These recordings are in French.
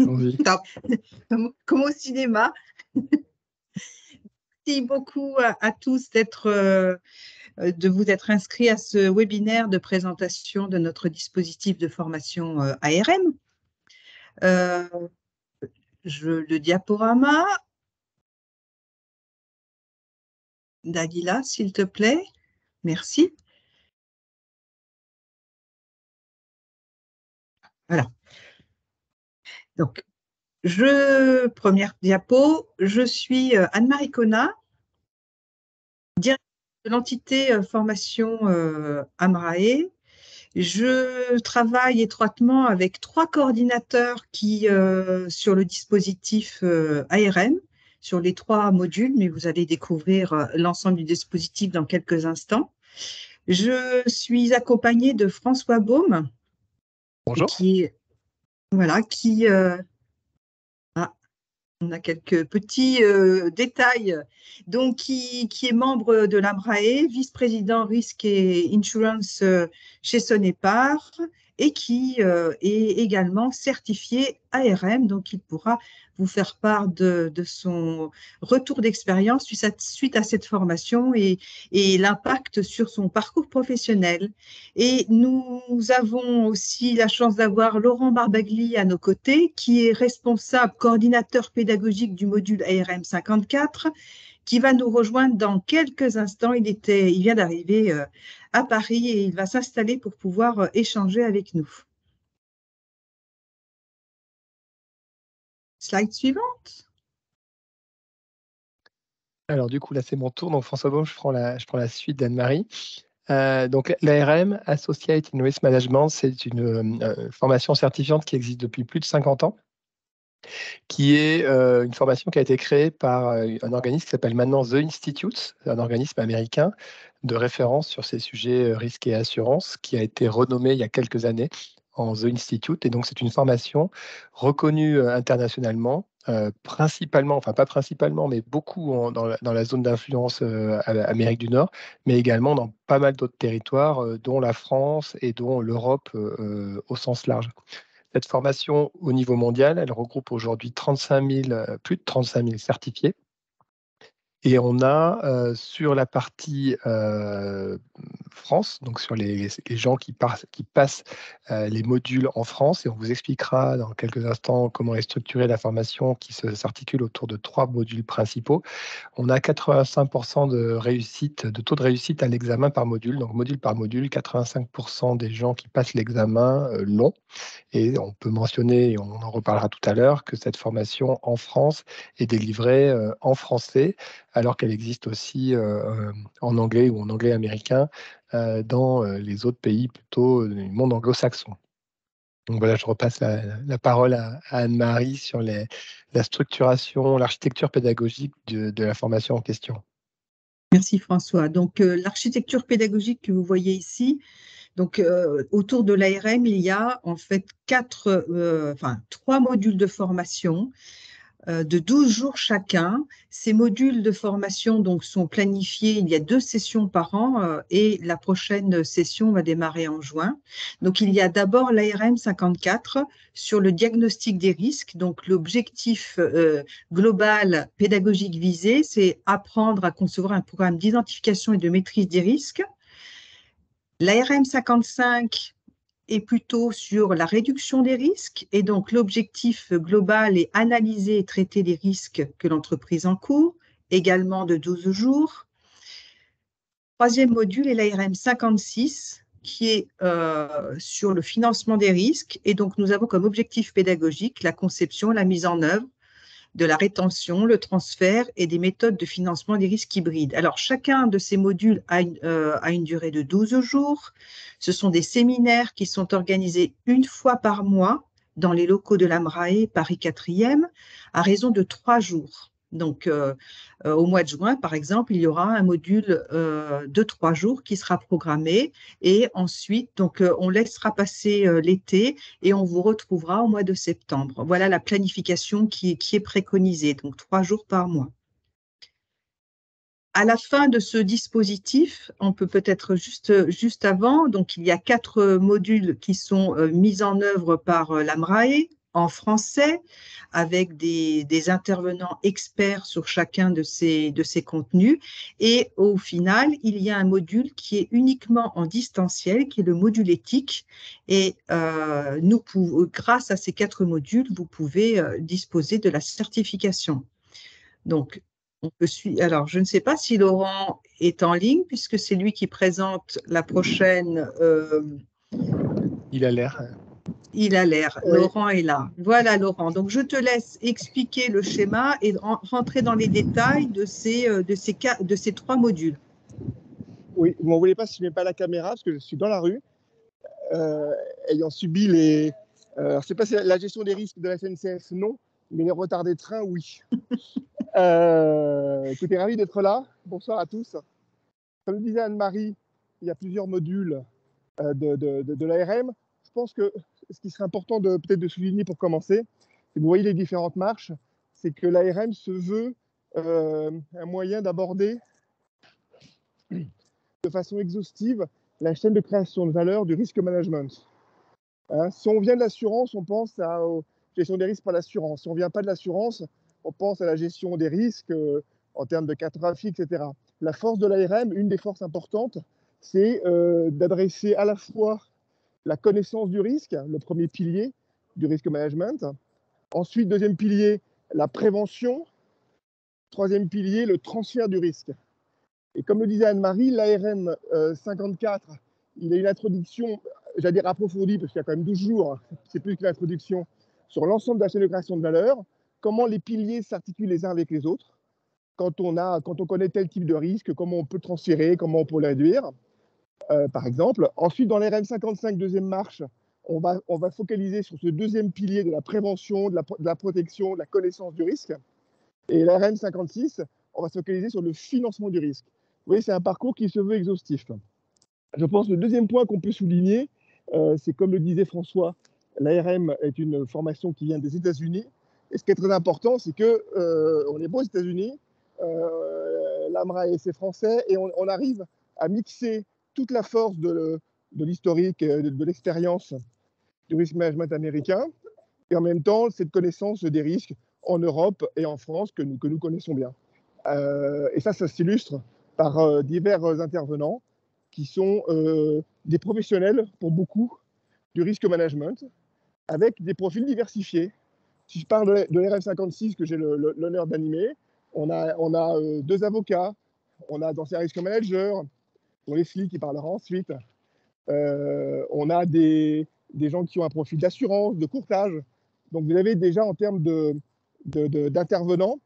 Oui. Comme au cinéma. Merci beaucoup à tous de vous être inscrits à ce webinaire de présentation de notre dispositif de formation ARM. Le diaporama. Dalila, s'il te plaît. Merci. Voilà. Donc, première diapo, je suis Anne-Marie Connat, directrice de l'entité formation AMRAE. Je travaille étroitement avec 3 coordinateurs sur le dispositif ARM, sur les 3 modules, mais vous allez découvrir l'ensemble du dispositif dans quelques instants. Je suis accompagnée de François Baume. Bonjour. On a quelques petits détails. Donc, qui est membre de l'AMRAE, vice-président risque et insurance chez Sonépar, et qui est également certifié ARM. Donc, il pourra vous faire part de son retour d'expérience suite à cette formation et l'impact sur son parcours professionnel. Et nous avons aussi la chance d'avoir Laurent Barbagli à nos côtés, qui est responsable coordinateur pédagogique du module ARM 54, qui va nous rejoindre dans quelques instants. Il vient d'arriver à Paris et il va s'installer pour pouvoir échanger avec nous. Slide suivante. Alors du coup, là, c'est mon tour. Donc François Baume, je prends la suite d'Anne-Marie. Donc l'ARM, Associate in Risk Management, c'est une formation certifiante qui existe depuis plus de 50 ans, qui est une formation qui a été créée par un organisme qui s'appelle maintenant The Institute, un organisme américain de référence sur ces sujets risques et assurance, qui a été renommé il y a quelques années en The Institute. Et donc c'est une formation reconnue internationalement, principalement, enfin pas principalement, mais beaucoup dans la zone d'influence Amérique du Nord, mais également dans pas mal d'autres territoires, dont la France et dont l'Europe au sens large. Cette formation au niveau mondial, elle regroupe aujourd'hui plus de 35 000 certifiés. Et on a sur la partie France, donc sur les gens qui passent les modules en France, et on vous expliquera dans quelques instants comment est structurée la formation qui s'articule autour de 3 modules principaux. On a 85% de taux de réussite à l'examen par module. Donc module par module, 85% des gens qui passent l'examen l'ont. Et on peut mentionner, et on en reparlera tout à l'heure, que cette formation en France est délivrée en français, alors qu'elle existe aussi en anglais ou en anglais américain dans les autres pays plutôt du monde anglo-saxon. Donc voilà, je repasse la parole à Anne-Marie sur la structuration, l'architecture pédagogique de la formation en question. Merci François. Donc l'architecture pédagogique que vous voyez ici, donc autour de l'ARM, il y a en fait 3 modules de formation de 12 jours chacun. Ces modules de formation donc, sont planifiés, il y a 2 sessions par an et la prochaine session va démarrer en juin. Donc, il y a d'abord l'ARM 54 sur le diagnostic des risques. Donc, l'objectif global pédagogique visé, c'est apprendre à concevoir un programme d'identification et de maîtrise des risques. L'ARM 55 est plutôt sur la réduction des risques et donc l'objectif global est analyser et traiter les risques que l'entreprise encourt, également de 12 jours. Troisième module est l'ARM 56 qui est sur le financement des risques et donc nous avons comme objectif pédagogique la conception, la mise en œuvre de la rétention, le transfert et des méthodes de financement des risques hybrides. Alors, chacun de ces modules a une durée de 12 jours. Ce sont des séminaires qui sont organisés une fois par mois dans les locaux de l'AMRAE Paris 4e à raison de 3 jours. Donc, au mois de juin, par exemple, il y aura un module de 3 jours qui sera programmé et ensuite, donc, on laissera passer l'été et on vous retrouvera au mois de septembre. Voilà la planification qui est préconisée, donc 3 jours par mois. À la fin de ce dispositif, on peut peut-être juste avant, donc il y a 4 modules qui sont mis en œuvre par l'AMRAE. en français avec des intervenants experts sur chacun de ces contenus. Et au final, il y a un module qui est uniquement en distanciel, qui est le module éthique. Et grâce à ces 4 modules, vous pouvez disposer de la certification. Donc, on peut suivre. Alors, je ne sais pas si Laurent est en ligne, puisque c'est lui qui présente la prochaine. Il a l'air. Il a l'air. Oui. Laurent est là. Voilà, Laurent. Donc, je te laisse expliquer le schéma et rentrer dans les détails de ces 3 modules. Oui, vous m'en voulez pas si je ne mets pas la caméra, parce que je suis dans la rue, ayant subi les... alors, je ne sais pas si la gestion des risques de la SNCF, non, mais les retards des trains, oui. Écoutez, ravi d'être là. Bonsoir à tous. Comme le disait Anne-Marie, il y a plusieurs modules de l'ARM. Je pense que ce qui serait important peut-être de souligner pour commencer, c'est que vous voyez les différentes marches, c'est que l'ARM se veut un moyen d'aborder de façon exhaustive la chaîne de création de valeur du risque management. Hein, si on vient de l'assurance, on pense à la gestion des risques par l'assurance. Si on ne vient pas de l'assurance, on pense à la gestion des risques en termes de cartographie, etc. La force de l'ARM, une des forces importantes, c'est d'adresser à la fois la connaissance du risque, le premier pilier du risque management. Ensuite, deuxième pilier, la prévention. Troisième pilier, le transfert du risque. Et comme le disait Anne-Marie, l'ARM 54, il a une introduction, j'allais dire approfondie, parce qu'il y a quand même 12 jours, c'est plus que l'introduction, sur l'ensemble de la chaîne de création de valeur, comment les piliers s'articulent les uns avec les autres, quand on connaît tel type de risque, comment on peut le transférer, comment on peut le réduire, par exemple. Ensuite, dans l'ARM 55, deuxième marche, on va focaliser sur ce deuxième pilier de la prévention, de la protection, de la connaissance du risque. Et l'ARM 56, on va se focaliser sur le financement du risque. Vous voyez, c'est un parcours qui se veut exhaustif. Je pense que le deuxième point qu'on peut souligner, c'est comme le disait François, l'ARM est une formation qui vient des États-Unis. Et ce qui est très important, c'est qu'on est beau aux États-Unis, l'AMRA c'est français, et on arrive à mixer toute la force de l'historique, de l'expérience du risk management américain, et en même temps cette connaissance des risques en Europe et en France que nous connaissons bien. Et ça s'illustre par divers intervenants qui sont des professionnels, pour beaucoup, du risque management, avec des profils diversifiés. Si je parle de l'RF 56 que j'ai l'honneur d'animer, on a 2 avocats, on a d'anciens risque managers, dont Leslie qui parlera ensuite, on a des gens qui ont un profil d'assurance, de courtage. Donc vous avez déjà en termes d'intervenants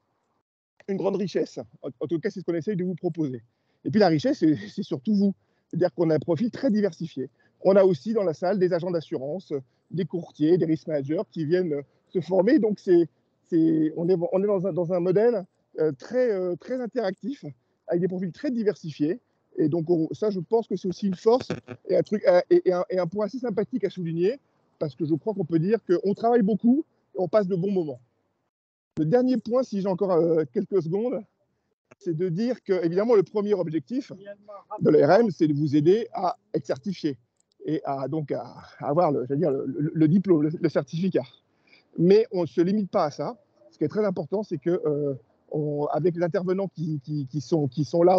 une grande richesse. En tout cas, c'est ce qu'on essaye de vous proposer. Et puis la richesse, c'est surtout vous. C'est-à-dire qu'on a un profil très diversifié. On a aussi dans la salle des agents d'assurance, des courtiers, des risk managers qui viennent se former. Donc on est dans un modèle très interactif, avec des profils très diversifiés. Et donc ça, je pense que c'est aussi une force et un point assez sympathique à souligner, parce que je crois qu'on peut dire qu'on travaille beaucoup et on passe de bons moments. Le dernier point, si j'ai encore quelques secondes, c'est de dire que, évidemment, le premier objectif de l'ARM, c'est de vous aider à être certifié et à avoir le diplôme, le certificat. Mais on ne se limite pas à ça. Ce qui est très important, c'est que avec les intervenants qui sont là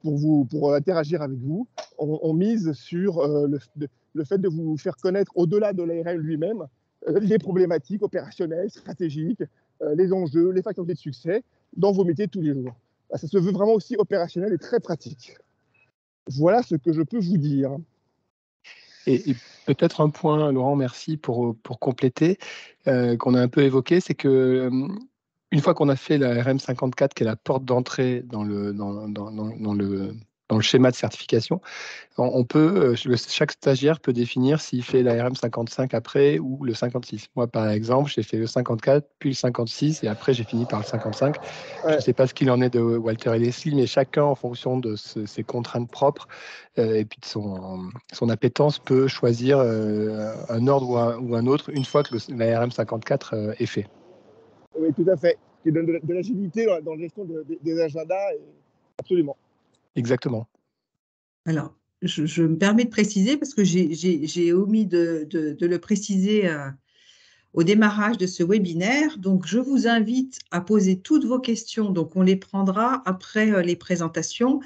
pour interagir avec vous, on mise sur le fait de vous faire connaître, au-delà de l'ARM lui-même, les problématiques opérationnelles, stratégiques, les enjeux, les facteurs de succès dans vos métiers de tous les jours. Ça se veut vraiment aussi opérationnel et très pratique. Voilà ce que je peux vous dire. Et peut-être un point, Laurent, merci pour compléter, qu'on a un peu évoqué, c'est que une fois qu'on a fait la RM 54, qui est la porte d'entrée dans le schéma de certification, on peut, chaque stagiaire peut définir s'il fait la RM 55 après ou le 56. Moi, par exemple, j'ai fait le 54, puis le 56, et après, j'ai fini par le 55. Ouais. Je ne sais pas ce qu'il en est de Walter et Leslie, mais chacun, en fonction de ses contraintes propres et puis de son appétence, peut choisir un ordre ou un autre une fois que la RM 54 est fait. Oui, tout à fait. Qui donne de l'agilité dans la gestion des agendas. Absolument. Exactement. Alors, je me permets de préciser, parce que j'ai omis de le préciser au démarrage de ce webinaire. Donc, je vous invite à poser toutes vos questions. Donc, on les prendra après les présentations.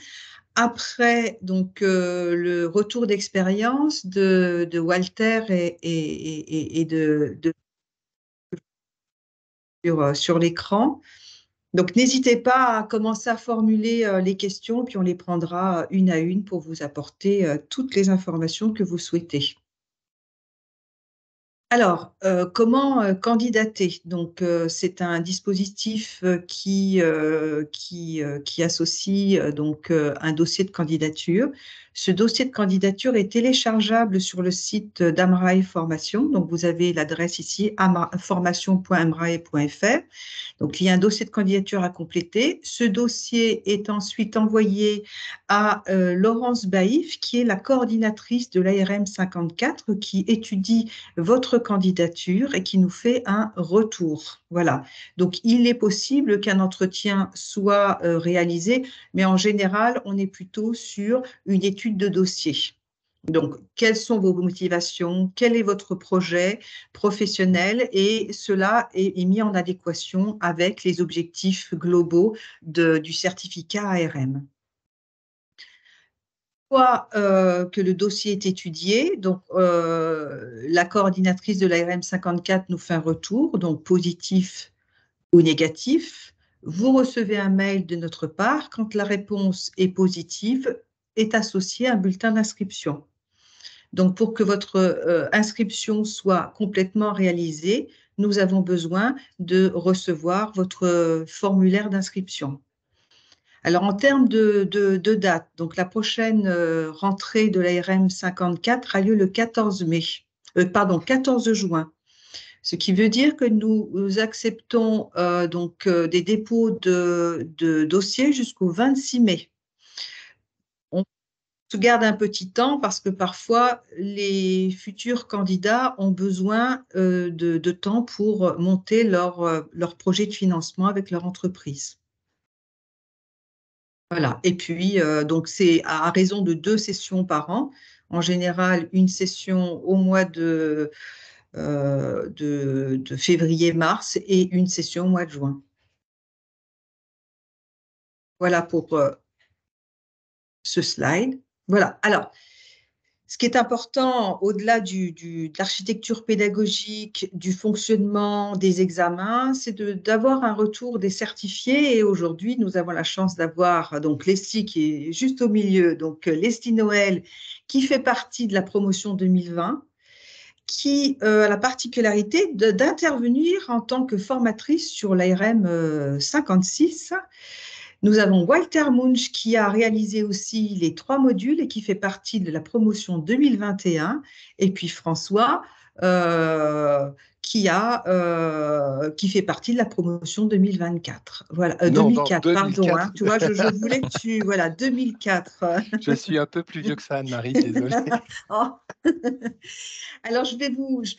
Après donc, le retour d'expérience de Walter et sur l'écran. Donc, n'hésitez pas à commencer à formuler les questions, puis on les prendra une à une pour vous apporter toutes les informations que vous souhaitez. Alors, comment candidater? Donc, c'est un dispositif qui associe donc un dossier de candidature. Ce dossier de candidature est téléchargeable sur le site d'Amrae Formation. Donc, vous avez l'adresse ici, formation.amrae.fr. Donc, il y a un dossier de candidature à compléter. Ce dossier est ensuite envoyé à Laurence Baïf, qui est la coordinatrice de l'ARM 54, qui étudie votre candidature et qui nous fait un retour. Voilà. Donc, il est possible qu'un entretien soit réalisé, mais en général, on est plutôt sur une étude de dossier. Donc, quelles sont vos motivations? Quel est votre projet professionnel? Et cela est mis en adéquation avec les objectifs globaux du certificat ARM. Fois que le dossier est étudié, donc la coordinatrice de l'ARM 54 nous fait un retour, donc positif ou négatif. Vous recevez un mail de notre part. Quand la réponse est positive, est associé un bulletin d'inscription. Donc, pour que votre inscription soit complètement réalisée, nous avons besoin de recevoir votre formulaire d'inscription. Alors, en termes de date, donc la prochaine rentrée de l'ARM 54 a lieu le 14 juin. Ce qui veut dire que nous acceptons des dépôts de dossiers jusqu'au 26 mai. On se garde un petit temps parce que parfois, les futurs candidats ont besoin de temps pour monter leur projet de financement avec leur entreprise. Voilà. Et puis, donc, c'est à raison de 2 sessions par an. En général, une session au mois de février-mars et une session au mois de juin. Voilà pour ce slide. Voilà. Alors, ce qui est important, au-delà de l'architecture pédagogique, du fonctionnement, des examens, c'est d'avoir un retour des certifiés. Et aujourd'hui, nous avons la chance d'avoir donc Leslie qui est juste au milieu, donc Leslie Noël, qui fait partie de la promotion 2020, qui a la particularité d'intervenir en tant que formatrice sur l'ARM 56. Nous avons Walter Munch qui a réalisé aussi les 3 modules et qui fait partie de la promotion 2021. Et puis François qui fait partie de la promotion 2024. Voilà, 2004, 2004. pardon. Hein, tu vois, je voulais que tu… Voilà, 2004. Je suis un peu plus vieux que ça, Anne-Marie, désolée. Oh. Alors, je vais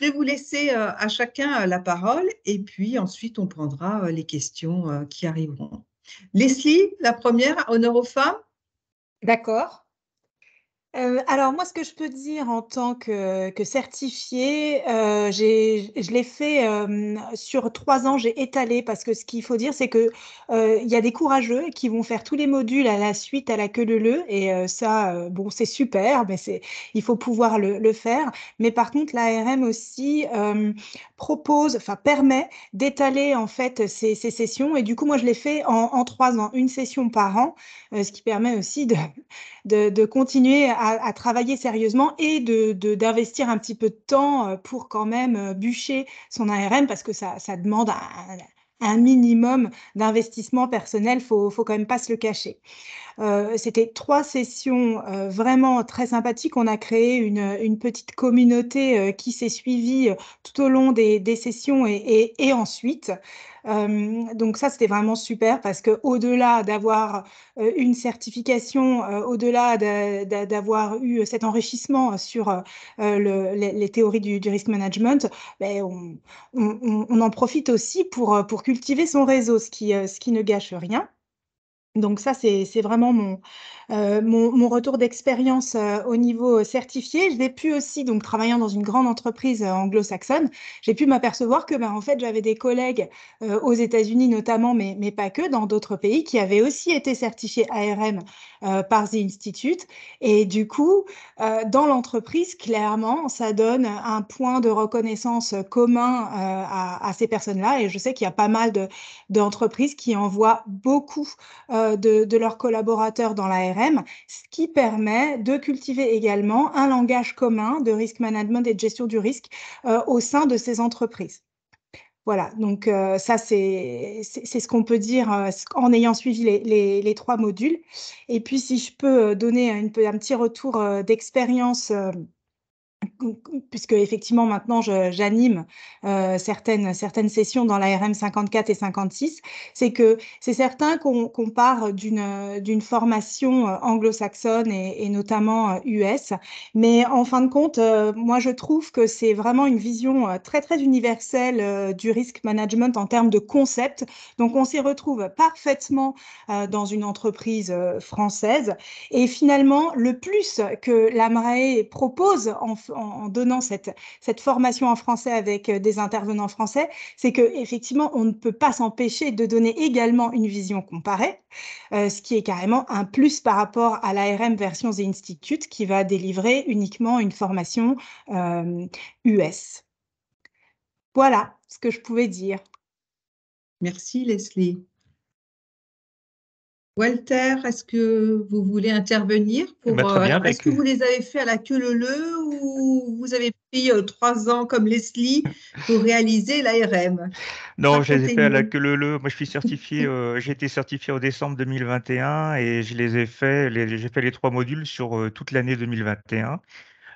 vous laisser à chacun la parole et puis ensuite, on prendra les questions qui arriveront. Leslie, la première, honneur aux femmes. D'accord. Alors moi, ce que je peux dire en tant que certifiée, je l'ai fait sur 3 ans, j'ai étalé parce que ce qu'il faut dire, c'est que il y a des courageux qui vont faire tous les modules à la suite, à la queue leu-leu, et ça, bon, c'est super, mais il faut pouvoir le faire. Mais par contre, l'ARM aussi permet d'étaler en fait ces sessions, et du coup, moi, je l'ai fait en 3 ans, une session par an, ce qui permet aussi de continuer à travailler sérieusement et d'investir un petit peu de temps pour quand même bûcher son ARM parce que ça demande un minimum d'investissement personnel, faut quand même pas se le cacher. C'était 3 sessions vraiment très sympathiques. On a créé une petite communauté qui s'est suivie tout au long des sessions et ensuite. Donc ça, c'était vraiment super parce qu'au-delà d'avoir une certification, au-delà d'avoir eu cet enrichissement sur les théories du risk management, ben, on en profite aussi pour cultiver son réseau, ce qui ne gâche rien. Donc ça, c'est vraiment mon retour d'expérience au niveau certifié. J'ai pu aussi, donc travaillant dans une grande entreprise anglo-saxonne, j'ai pu m'apercevoir que en fait, j'avais des collègues aux États-Unis notamment, mais pas que, dans d'autres pays, qui avaient aussi été certifiés ARM par The Institute. Et du coup, dans l'entreprise, clairement, ça donne un point de reconnaissance commun à ces personnes-là. Et je sais qu'il y a pas mal d'entreprises qui envoient beaucoup de leurs collaborateurs dans l'ARM, ce qui permet de cultiver également un langage commun de risk management et de gestion du risque au sein de ces entreprises. Voilà, donc ça, c'est ce qu'on peut dire en ayant suivi les 3 modules. Et puis, si je peux donner un petit retour d'expérience, puisque effectivement maintenant j'anime certaines sessions dans l'ARM 54 et 56, c'est que c'est certain qu'on part d'une formation anglo-saxonne et notamment US, mais en fin de compte, moi je trouve que c'est vraiment une vision très très universelle du risk management en termes de concept. Donc on s'y retrouve parfaitement dans une entreprise française. Et finalement, le plus que l'AMRAE propose en donnant cette formation en français avec des intervenants français, c'est qu'effectivement, on ne peut pas s'empêcher de donner également une vision comparée, ce qui est carrément un plus par rapport à l'ARM version The Institute qui va délivrer uniquement une formation US. Voilà ce que je pouvais dire. Merci Leslie. Walter, est-ce que vous voulez intervenir pour, Très bien, est-ce que vous les avez fait à la queue leu ou vous avez pris 3 ans comme Leslie pour réaliser l'ARM? non, je les ai fait à la Racontez-nous. queue leu. Moi, je suis certifié, j'ai été certifié en décembre 2021 et je les ai fait, j'ai fait les 3 modules sur toute l'année 2021.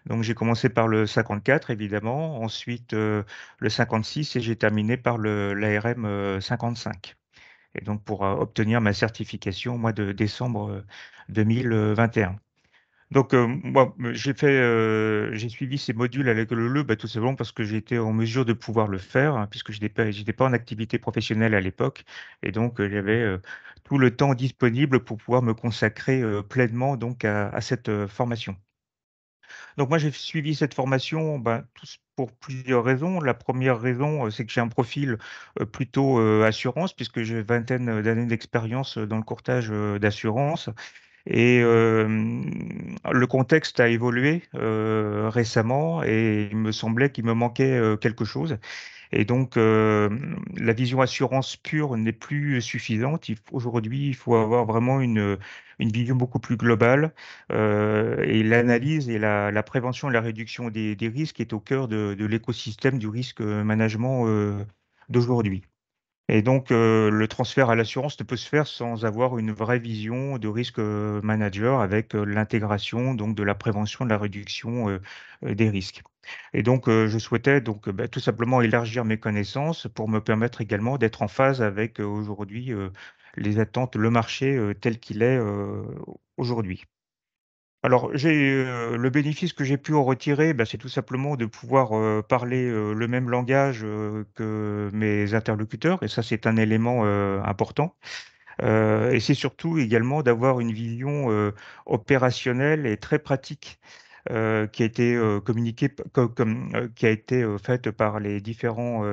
Donc, j'ai commencé par le 54, évidemment, ensuite le 56 et j'ai terminé par l'ARM 55. Et donc, pour obtenir ma certification au mois de décembre 2021. Donc, moi, j'ai suivi ces modules avec tout simplement parce que j'étais en mesure de pouvoir le faire, hein, puisque j'étais pas en activité professionnelle à l'époque. Et donc, j'avais tout le temps disponible pour pouvoir me consacrer pleinement donc, à cette formation. Donc, moi, j'ai suivi cette formation pour plusieurs raisons. La première raison, c'est que j'ai un profil plutôt assurance, puisque j'ai une vingtaine d'années d'expérience dans le courtage d'assurance. Et le contexte a évolué récemment et il me semblait qu'il me manquait quelque chose. Et donc, la vision assurance pure n'est plus suffisante. Aujourd'hui, il faut avoir vraiment une vision beaucoup plus globale. Et l'analyse et la prévention et la réduction des risques est au cœur de l'écosystème du risque management d'aujourd'hui. Et donc, le transfert à l'assurance ne peut se faire sans avoir une vraie vision de risque manager avec l'intégration donc de la prévention, de la réduction des risques. Et donc, je souhaitais donc tout simplement élargir mes connaissances pour me permettre également d'être en phase avec aujourd'hui les attentes, le marché tel qu'il est aujourd'hui. Alors, le bénéfice que j'ai pu en retirer, c'est tout simplement de pouvoir parler le même langage que mes interlocuteurs, et ça, c'est un élément important. Et c'est surtout également d'avoir une vision opérationnelle et très pratique qui a été communiquée, qui a été faite par les différents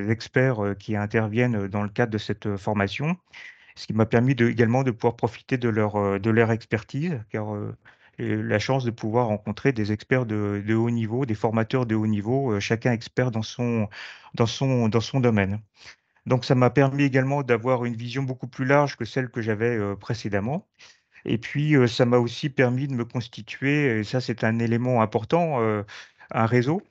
experts qui interviennent dans le cadre de cette formation, ce qui m'a permis également de pouvoir profiter de leur expertise, car j'ai eu la chance de pouvoir rencontrer des experts de haut niveau, des formateurs de haut niveau, chacun expert dans son domaine. Donc, ça m'a permis également d'avoir une vision beaucoup plus large que celle que j'avais précédemment. Et puis, ça m'a aussi permis de me constituer, et ça c'est un élément important, un réseau,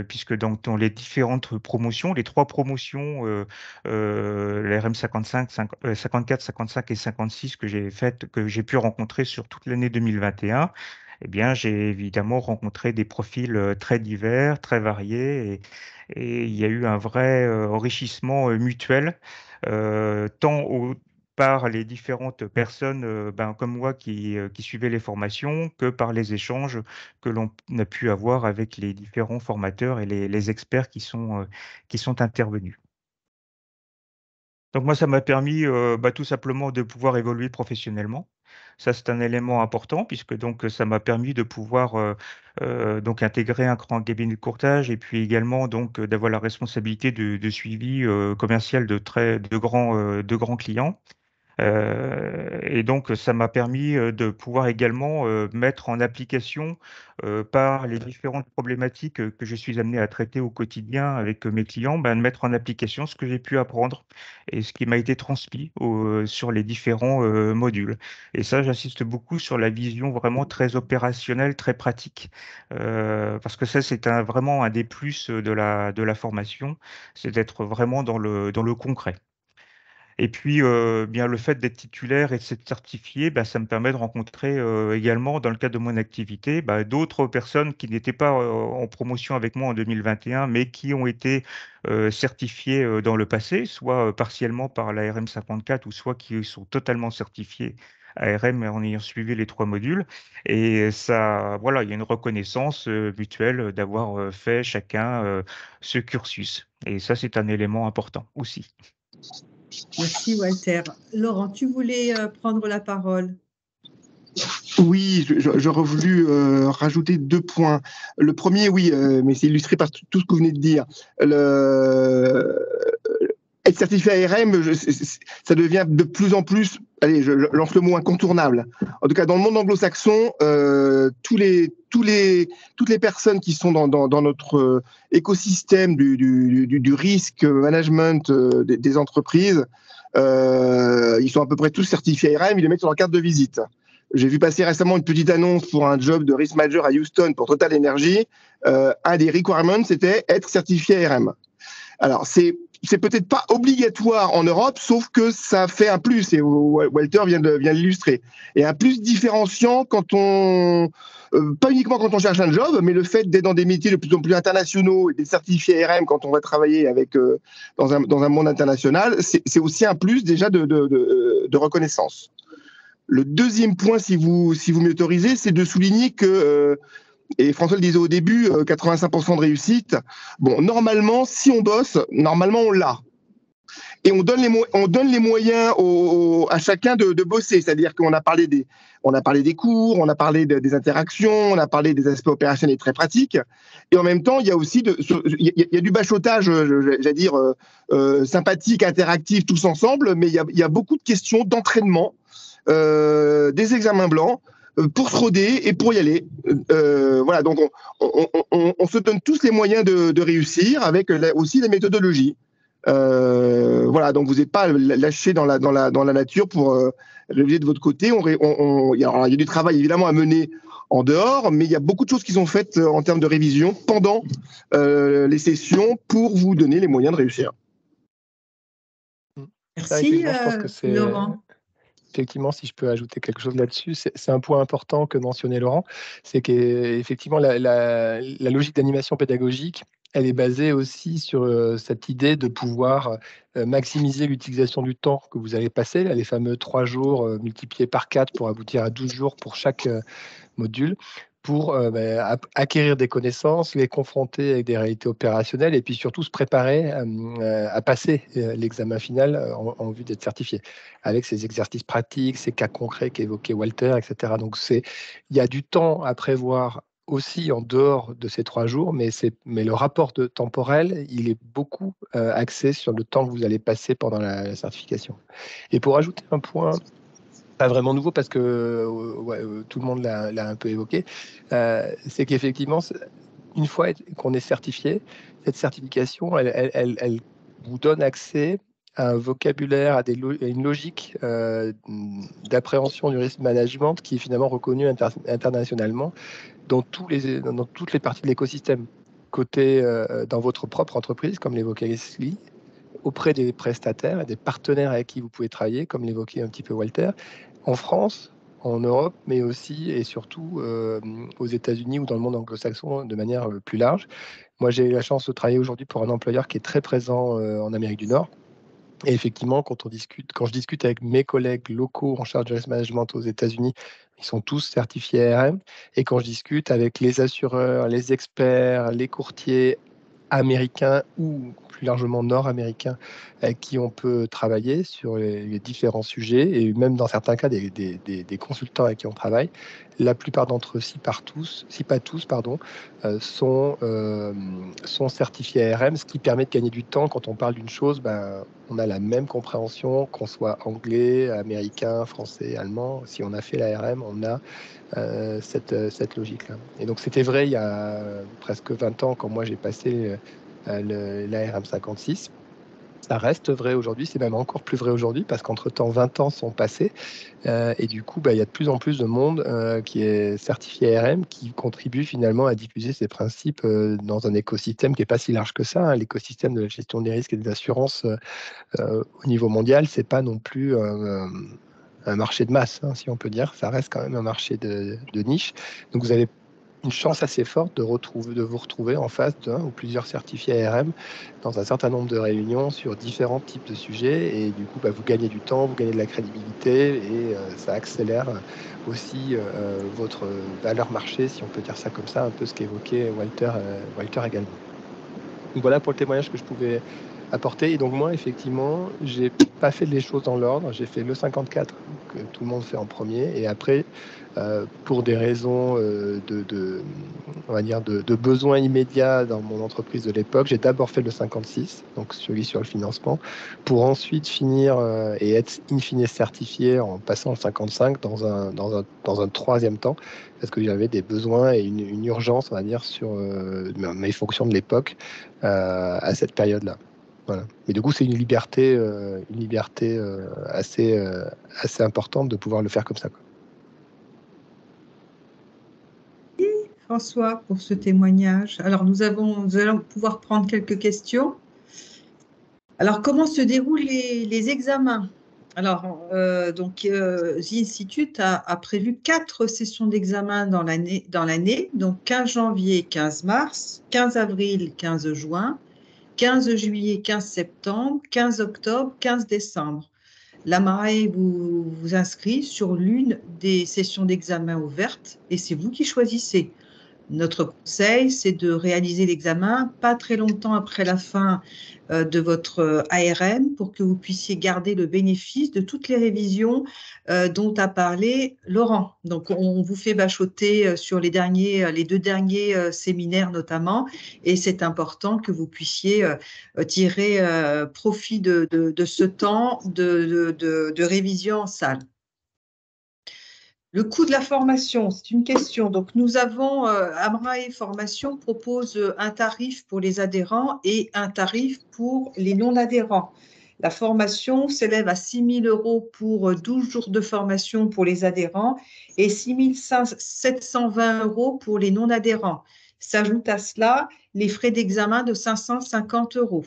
puisque dans les différentes promotions, les 3 promotions, la RM 55, 54, 55 et 56 que j'ai faites, que j'ai pu rencontrer sur toute l'année 2021, eh bien, j'ai évidemment rencontré des profils très divers, très variés, et il y a eu un vrai enrichissement mutuel, tant par les différentes personnes comme moi qui suivaient les formations que par les échanges que l'on a pu avoir avec les différents formateurs et les experts qui sont intervenus. Donc moi, ça m'a permis tout simplement de pouvoir évoluer professionnellement. Ça, c'est un élément important puisque donc ça m'a permis de pouvoir donc intégrer un grand cabinet de courtage et puis également donc d'avoir la responsabilité de suivi commercial de grands clients. Et donc, ça m'a permis de pouvoir également mettre en application par les différentes problématiques que je suis amené à traiter au quotidien avec mes clients, de mettre en application ce que j'ai pu apprendre et ce qui m'a été transmis sur les différents modules. Et ça, j'insiste beaucoup sur la vision vraiment très opérationnelle, très pratique, parce que ça, c'est vraiment un des plus de la formation, c'est d'être vraiment dans le concret. Et puis, bien, le fait d'être titulaire et de s'être certifié, ça me permet de rencontrer également, dans le cadre de mon activité, d'autres personnes qui n'étaient pas en promotion avec moi en 2021, mais qui ont été certifiées dans le passé, soit partiellement par l'ARM 54, ou soit qui sont totalement certifiées ARM en ayant suivi les 3 modules. Et ça, voilà, il y a une reconnaissance mutuelle d'avoir fait chacun ce cursus. Et ça, c'est un élément important aussi. Merci Walter. Laurent, tu voulais prendre la parole. Oui, j'aurais voulu rajouter 2 points. Le premier, oui, mais c'est illustré par tout ce que vous venez de dire. Être certifié ARM, ça devient de plus en plus, allez, je lance le mot incontournable. En tout cas, dans le monde anglo-saxon, toutes les personnes qui sont dans notre écosystème du risque management des entreprises, ils sont à peu près tous certifiés ARM, ils le mettent sur leur carte de visite. J'ai vu passer récemment une petite annonce pour un job de risk manager à Houston pour Total Energy. Un des requirements, c'était être certifié ARM. Alors, c'est peut-être pas obligatoire en Europe, sauf que ça fait un plus, et Walter vient de l'illustrer. Et un plus différenciant quand on, pas uniquement quand on cherche un job, mais le fait d'être dans des métiers de plus en plus internationaux et d'être certifié ARM quand on va travailler avec dans un monde international, c'est aussi un plus déjà de reconnaissance. Le deuxième point, si vous m'autorisez, c'est de souligner que et François le disait au début, 85% de réussite. Bon, normalement, si on bosse, normalement, on l'a. Et on donne les moyens à chacun de bosser. C'est-à-dire qu'on a parlé des cours, on a parlé des interactions, on a parlé des aspects opérationnels très pratiques. Et en même temps, il y a aussi il y a du bachotage, j'allais dire, sympathique, interactif, tous ensemble. Mais il y a beaucoup de questions d'entraînement, des examens blancs, pour se roder et pour y aller. Voilà, donc on se donne tous les moyens de réussir avec aussi la méthodologie. Voilà, donc vous n'êtes pas lâché dans la nature pour réviser de votre côté. Il y a du travail évidemment à mener en dehors, mais il y a beaucoup de choses qui sont faites en termes de révision pendant les sessions pour vous donner les moyens de réussir. Merci, je pense que c'est Laurent. Effectivement, si je peux ajouter quelque chose là-dessus, c'est un point important que mentionnait Laurent, c'est qu'effectivement, la logique d'animation pédagogique, elle est basée aussi sur cette idée de pouvoir maximiser l'utilisation du temps que vous allez passer, là, les fameux 3 jours multipliés par 4 pour aboutir à 12 jours pour chaque module, pour acquérir des connaissances, les confronter avec des réalités opérationnelles et puis surtout se préparer à passer l'examen final en vue d'être certifié, avec ces exercices pratiques, ces cas concrets qu'évoquait Walter, etc. Donc il y a du temps à prévoir aussi en dehors de ces 3 jours, mais le rapport temporel, il est beaucoup axé sur le temps que vous allez passer pendant la certification. Et pour ajouter un point pas vraiment nouveau parce que tout le monde l'a un peu évoqué, c'est qu'effectivement, une fois qu'on est certifié, cette certification, elle vous donne accès à un vocabulaire, à une logique d'appréhension du risk management qui est finalement reconnue internationalement dans toutes les parties de l'écosystème. Côté dans votre propre entreprise, comme l'évoquait Leslie, auprès des prestataires et des partenaires avec qui vous pouvez travailler, comme l'évoquait un petit peu Walter, en France, en Europe, mais aussi et surtout aux États-Unis ou dans le monde anglo-saxon de manière plus large. Moi, j'ai la chance de travailler aujourd'hui pour un employeur qui est très présent en Amérique du Nord. Et effectivement, quand je discute avec mes collègues locaux en charge de risk management aux États-Unis, ils sont tous certifiés ARM. Et quand je discute avec les assureurs, les experts, les courtiers américains ou plus largement nord-américains avec qui on peut travailler sur les différents sujets et même dans certains cas des consultants avec qui on travaille. La plupart d'entre eux, si pas tous, sont certifiés ARM, ce qui permet de gagner du temps. Quand on parle d'une chose, on a la même compréhension, qu'on soit anglais, américain, français, allemand. Si on a fait l'ARM, on a cette logique-là. Et donc c'était vrai il y a presque 20 ans quand moi j'ai passé l'ARM 56. Ça reste vrai aujourd'hui, c'est même encore plus vrai aujourd'hui parce qu'entre-temps 20 ans sont passés et du coup il y a de plus en plus de monde qui est certifié ARM qui contribue finalement à diffuser ces principes dans un écosystème qui n'est pas si large que ça, hein. L'écosystème de la gestion des risques et des assurances au niveau mondial, c'est pas non plus un marché de masse, hein, si on peut dire. Ça reste quand même un marché de niche. Donc vous avez une chance assez forte de vous retrouver en face d'un ou plusieurs certifiés ARM dans un certain nombre de réunions sur différents types de sujets. Et du coup, vous gagnez du temps, vous gagnez de la crédibilité et ça accélère aussi votre valeur marché, si on peut dire ça comme ça, un peu ce qu'évoquait Walter également. Donc voilà pour le témoignage que je pouvais apporter. Et donc moi, effectivement, j'ai pas fait les choses dans l'ordre. J'ai fait le 54 que tout le monde fait en premier. Et après, pour des raisons on va dire de besoins immédiats dans mon entreprise de l'époque, j'ai d'abord fait le 56, donc celui sur le financement, pour ensuite finir et être in fine certifié en passant le 55 dans un troisième temps, parce que j'avais des besoins et une urgence, on va dire, sur mes fonctions de l'époque à cette période-là. Voilà. Mais du coup, c'est une liberté assez importante de pouvoir le faire comme ça, quoi. François, pour ce témoignage. Alors, nous allons pouvoir prendre quelques questions. Alors, comment se déroulent les examens? Alors, The Institute a prévu 4 sessions d'examen dans l'année, donc 15 janvier, 15 mars, 15 avril, 15 juin, 15 juillet, 15 septembre, 15 octobre, 15 décembre. La MARAE vous inscrit sur l'une des sessions d'examen ouvertes et c'est vous qui choisissez. Notre conseil, c'est de réaliser l'examen pas très longtemps après la fin de votre ARM pour que vous puissiez garder le bénéfice de toutes les révisions dont a parlé Laurent. Donc, on vous fait bachoter sur les 2 derniers séminaires notamment, et c'est important que vous puissiez tirer profit de ce temps de révision en salle. Le coût de la formation, c'est une question. Donc, nous avons, AMRAE Formation propose un tarif pour les adhérents et un tarif pour les non-adhérents. La formation s'élève à 6 000 € pour 12 jours de formation pour les adhérents et 6 720 € pour les non-adhérents. S'ajoute à cela les frais d'examen de 550 €.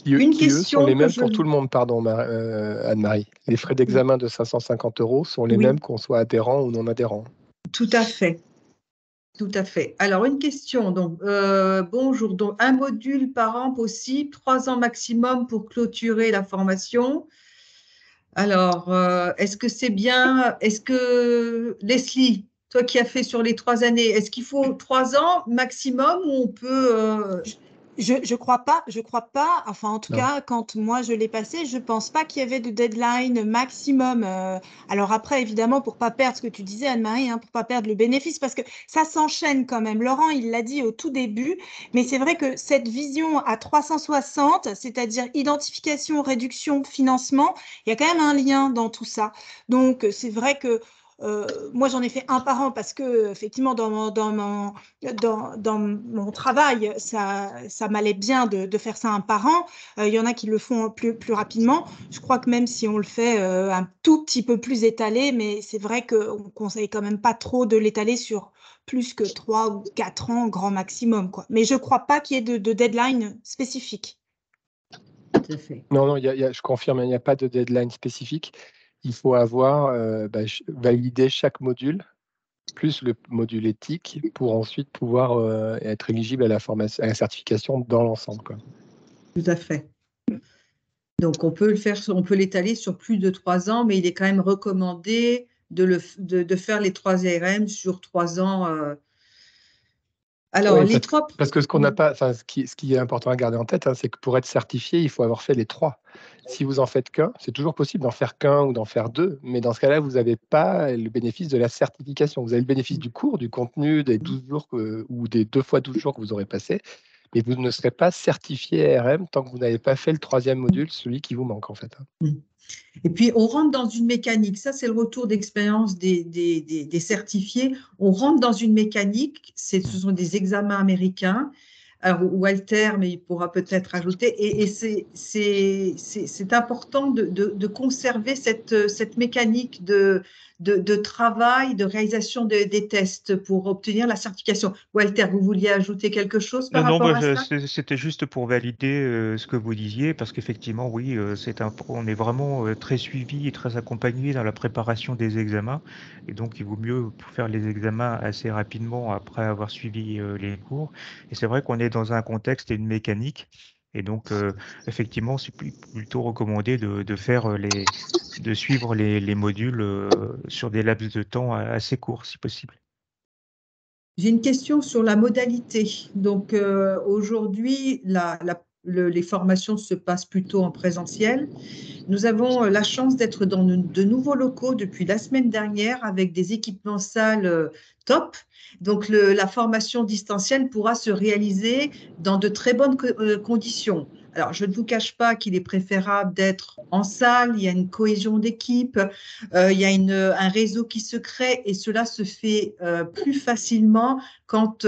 Qui eux, sont les mêmes pour tout le monde, pardon, Anne-Marie. Les frais d'examen de 550 € sont les mêmes qu'on soit adhérent ou non adhérent. Tout à fait. Tout à fait. Alors, une question. Donc, bonjour. Donc, un module par an possible, 3 ans maximum pour clôturer la formation. Alors, est-ce que c'est bien? Est-ce que, Leslie, toi qui as fait sur les 3 années, est-ce qu'il faut 3 ans maximum ou on peut… Je crois pas. Enfin, en tout cas, quand moi je l'ai passé, je pense pas qu'il y avait de deadline maximum. Alors après, évidemment, pour pas perdre ce que tu disais, Anne-Marie, hein, pour pas perdre le bénéfice, parce que ça s'enchaîne quand même. Laurent, il l'a dit au tout début, mais c'est vrai que cette vision à 360, c'est-à-dire identification, réduction, financement, il y a quand même un lien dans tout ça. Donc, c'est vrai que moi, j'en ai fait un par an parce que, effectivement, dans mon travail, ça m'allait bien de faire ça un par an. Il y en a qui le font plus rapidement. Je crois que même si on le fait un tout petit peu plus étalé, mais c'est vrai qu'on ne conseille quand même pas trop de l'étaler sur plus que 3 ou 4 ans, grand maximum, quoi. Mais je ne crois pas qu'il y ait de deadline spécifique. Tout à fait. Non, je confirme, il n'y a pas de deadline spécifique. Il faut avoir validé chaque module, plus le module éthique, pour ensuite pouvoir être éligible à la certification dans l'ensemble, quoi. Tout à fait. Donc, on peut l'étaler sur plus de 3 ans, mais il est quand même recommandé de faire les 3 ARM sur 3 ans Alors, Oui, les trois. parce que ce qu'on n'a pas, enfin, ce qui est important à garder en tête, c'est que pour être certifié, il faut avoir fait les 3. Si vous en faites qu'un, c'est toujours possible d'en faire qu'un ou d'en faire 2, mais dans ce cas-là, vous n'avez pas le bénéfice de la certification. Vous avez le bénéfice du cours, du contenu, des 12 jours ou des 2 fois 12 jours que vous aurez passé, mais vous ne serez pas certifié ARM tant que vous n'avez pas fait le 3e module, celui qui vous manque en fait. Et puis, on rentre dans une mécanique. Ça, c'est le retour d'expérience des certifiés. On rentre dans une mécanique. Ce sont des examens américains. Alors, Walter, mais il pourra peut-être ajouter. Et c'est important de conserver cette mécanique de travail, de réalisation des tests pour obtenir la certification. Walter, vous vouliez ajouter quelque chose par Non, rapport à ça? c'était juste pour valider ce que vous disiez, parce qu'effectivement, oui, on est vraiment très suivi et très accompagné dans la préparation des examens, et donc il vaut mieux faire les examens assez rapidement après avoir suivi les cours. Et c'est vrai qu'on est dans un contexte et une mécanique, et donc effectivement, c'est plutôt recommandé de suivre les modules sur des laps de temps assez courts, si possible. J'ai une question sur la modalité. Donc, aujourd'hui, les formations se passent plutôt en présentiel. Nous avons la chance d'être dans de nouveaux locaux depuis la semaine dernière avec des équipements salles top. Donc, la formation distancielle pourra se réaliser dans de très bonnes conditions. Alors, je ne vous cache pas qu'il est préférable d'être en salle, il y a une cohésion d'équipe, il y a un réseau qui se crée et cela se fait plus facilement quand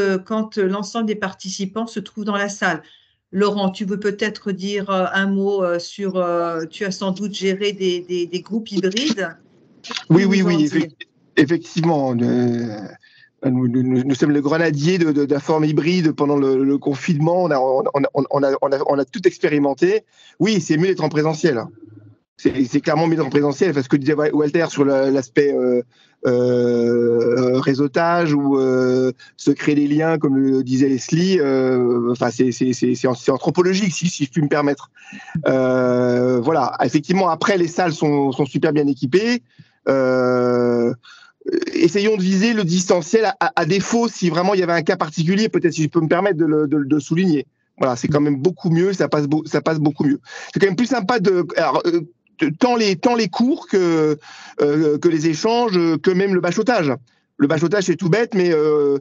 l'ensemble des participants se trouvent dans la salle. Laurent, tu veux peut-être dire un mot sur, tu as sans doute géré des groupes hybrides. Oui, effectivement. Nous sommes le grenadier de la forme hybride pendant le confinement. On a tout expérimenté. Oui, c'est mieux d'être en présentiel. C'est clairement mieux d'être en présentiel, parce que disait Walter sur l'aspect réseautage ou se créer des liens, comme le disait Leslie. Enfin, c'est anthropologique, si je puis me permettre. Voilà. Effectivement, après, les salles sont super bien équipées. Essayons de viser le distanciel à défaut, si vraiment il y avait un cas particulier, peut-être, si je peux me permettre de le souligner. Voilà, c'est quand même beaucoup mieux, ça passe beaucoup mieux. C'est quand même plus sympa tant les cours que les échanges, que même le bachotage. Le bachotage, c'est tout bête, mais on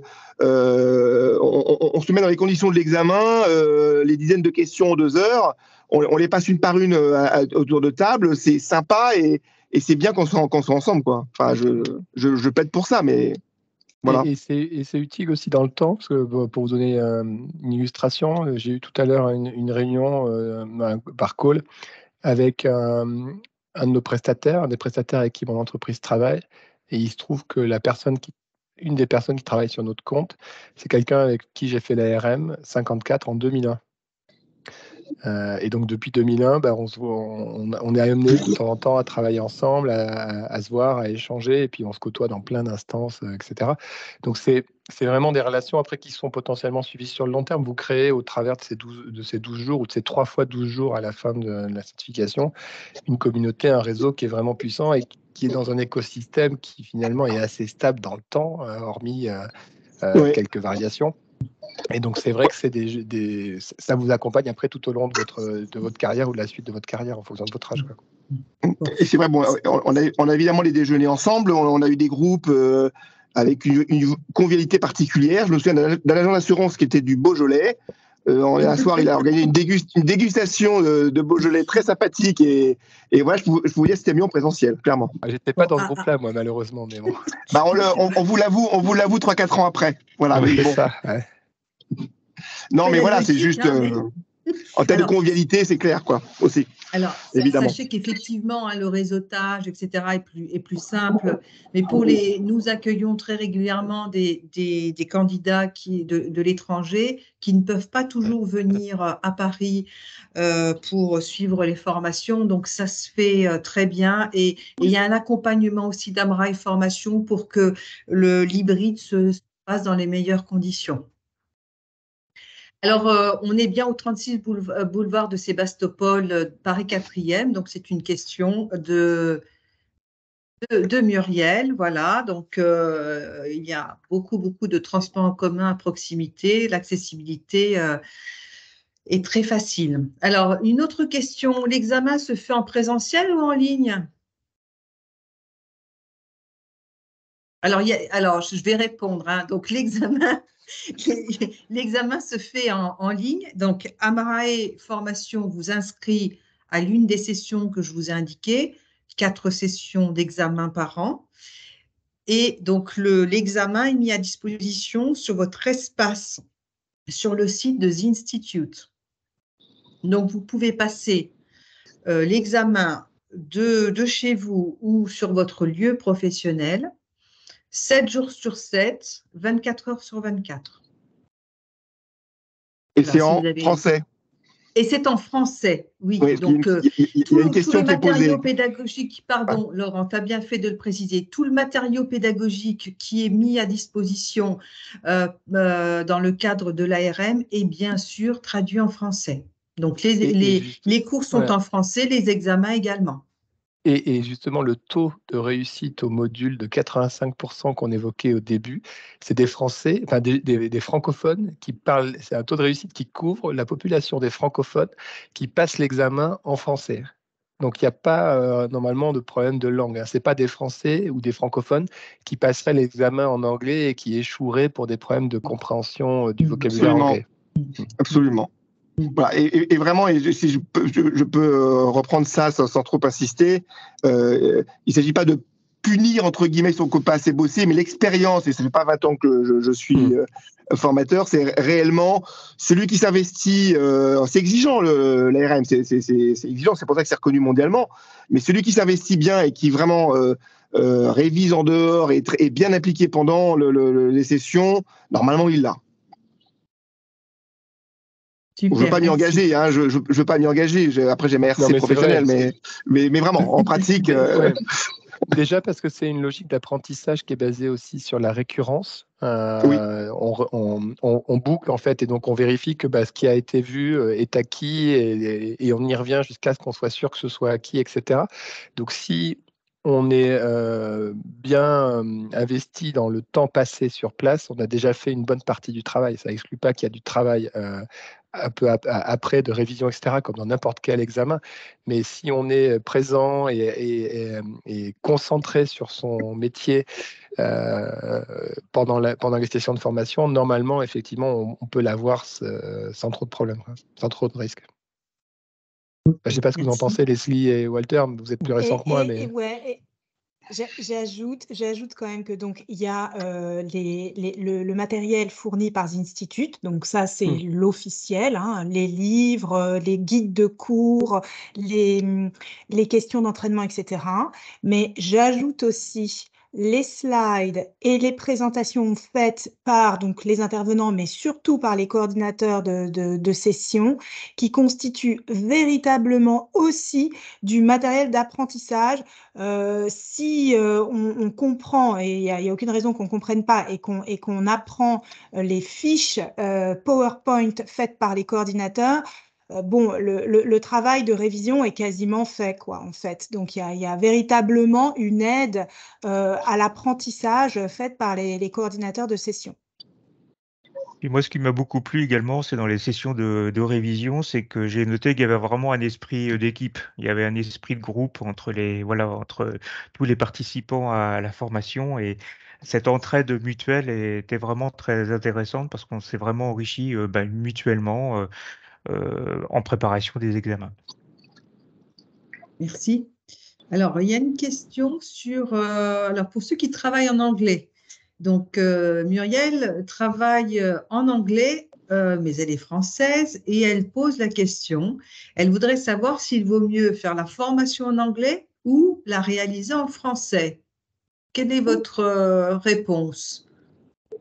se met dans les conditions de l'examen, les dizaines de questions en 2 heures, on les passe une par une autour de table, c'est sympa et c'est bien qu'on soit ensemble, quoi. Enfin, je plaide pour ça, mais voilà. Et c'est utile aussi dans le temps, parce que pour vous donner une illustration, j'ai eu tout à l'heure une réunion par call avec un de nos prestataires, un des prestataires avec qui mon entreprise travaille, et il se trouve que une des personnes qui travaille sur notre compte, c'est quelqu'un avec qui j'ai fait l'ARM 54 en 2001. Et donc depuis 2001, on est amené de temps en temps à travailler ensemble, à se voir, à échanger, et puis on se côtoie dans plein d'instances, etc. Donc c'est vraiment des relations après qui sont potentiellement suivies sur le long terme. Vous créez au travers de ces 12 jours ou de ces 3 fois 12 jours à la fin de la certification, une communauté, un réseau qui est vraiment puissant et qui est dans un écosystème qui finalement est assez stable dans le temps, hormis Ouais. quelques variations. Et donc, c'est vrai que ça vous accompagne après tout au long de votre carrière ou de la suite de votre carrière en fonction de votre âge, quoi. Et c'est vrai, bon, on a évidemment les déjeuners ensemble, on a eu des groupes avec une convivialité particulière. Je me souviens d'un agent d'assurance qui était du Beaujolais. Un soir, il a organisé une dégustation de Beaujolais très sympathique et voilà, je vous dis, c'était mieux en présentiel, clairement. J'étais pas dans ce groupe-là, moi, malheureusement, mais bon. Bah, on vous l'avoue 3-4 ans après. Voilà, Oui, mais bon. c'est ça. Ouais. Non, mais voilà, c'est juste en termes de convivialité, c'est clair, quoi, aussi. Alors, évidemment. Sachez qu'effectivement, le réseautage, etc., est plus simple. Mais nous accueillons très régulièrement des candidats de l'étranger qui ne peuvent pas toujours venir à Paris pour suivre les formations. Donc, ça se fait très bien. Et il y a un accompagnement aussi d'Amrail Formation pour que l'hybride se passe dans les meilleures conditions. Alors, on est bien au 36 boulevard de Sébastopol, Paris 4e. Donc, c'est une question de Muriel, voilà. Donc, il y a beaucoup de transports en commun à proximité. L'accessibilité est très facile. Alors, une autre question, l'examen se fait en présentiel ou en ligne? Alors, je vais répondre, hein. Donc, l'examen se fait en ligne. Donc, Amarae Formation vous inscrit à l'une des sessions que je vous ai indiquées, 4 sessions d'examen par an. Et donc, l'examen est mis à disposition sur votre espace, sur le site de The Institute. Donc, vous pouvez passer l'examen de chez vous ou sur votre lieu professionnel, 7 jours sur 7, 24 heures sur 24. Et Alors, c'est si en vous avez... français. Et c'est en français, oui. Oui, Donc, il y a une question qui est posée. Tout le matériau pédagogique, pardon, Laurent, tu as bien fait de le préciser, tout le matériau pédagogique qui est mis à disposition dans le cadre de l'ARM est bien sûr traduit en français. Donc, les cours sont en français, les examens également. Et justement, le taux de réussite au module de 85% qu'on évoquait au début, c'est des Français, enfin des francophones qui parlent, c'est un taux de réussite qui couvre la population des francophones qui passent l'examen en français. Donc, il n'y a pas normalement de problème de langue, hein. Ce n'est pas des Français ou des francophones qui passeraient l'examen en anglais et qui échoueraient pour des problèmes de compréhension du vocabulaire anglais. Absolument. Voilà, et vraiment, si je peux reprendre ça sans trop insister, il ne s'agit pas de punir, entre guillemets, son copain assez bossé, mais l'expérience, et ça fait pas 20 ans que je suis formateur, c'est réellement celui qui s'investit, c'est exigeant l'ARM, c'est exigeant, c'est pour ça que c'est reconnu mondialement, mais celui qui s'investit bien et qui vraiment révise en dehors et est bien impliqué pendant les sessions, normalement il l'a. Super, je ne veux pas m'y engager, hein, je veux pas m'y engager. Après, j'ai ma RC professionnelle, mais vraiment, en pratique. Ouais. Déjà parce que c'est une logique d'apprentissage qui est basée aussi sur la récurrence. Oui. On boucle en fait, et donc on vérifie que ce qui a été vu est acquis, et on y revient jusqu'à ce qu'on soit sûr que ce soit acquis, etc. Donc si on est bien investi dans le temps passé sur place, on a déjà fait une bonne partie du travail. Ça n'exclut pas qu'il y a du travail un peu après de révision, etc., comme dans n'importe quel examen. Mais si on est présent et concentré sur son métier pendant les sessions de formation, normalement, effectivement, on peut l'avoir sans trop de problèmes, sans trop de risques. Je ne sais pas ce que vous en pensez, Leslie et Walter, vous êtes plus récents que moi. J'ajoute quand même que donc il y a le matériel fourni par The Institute, donc ça c'est l'officiel, hein, les livres, les guides de cours, les questions d'entraînement, etc. Mais j'ajoute aussi les slides et les présentations faites par donc les intervenants, mais surtout par les coordinateurs de session, qui constituent véritablement aussi du matériel d'apprentissage. Si on comprend, et il n'y a aucune raison qu'on ne comprenne pas, et qu'on apprend les fiches PowerPoint faites par les coordinateurs, le travail de révision est quasiment fait, quoi, en fait. Donc, il y a véritablement une aide à l'apprentissage faite par les coordinateurs de session. Et moi, ce qui m'a beaucoup plu également, c'est dans les sessions de révision, c'est que j'ai noté qu'il y avait vraiment un esprit d'équipe. Il y avait un esprit de groupe entre tous les participants à la formation, et cette entraide mutuelle était vraiment très intéressante parce qu'on s'est vraiment enrichi mutuellement en préparation des examens. Merci. Alors, il y a une question alors pour ceux qui travaillent en anglais. Donc, Muriel travaille en anglais, mais elle est française, et elle pose la question. Elle voudrait savoir s'il vaut mieux faire la formation en anglais ou la réaliser en français. Quelle est votre réponse?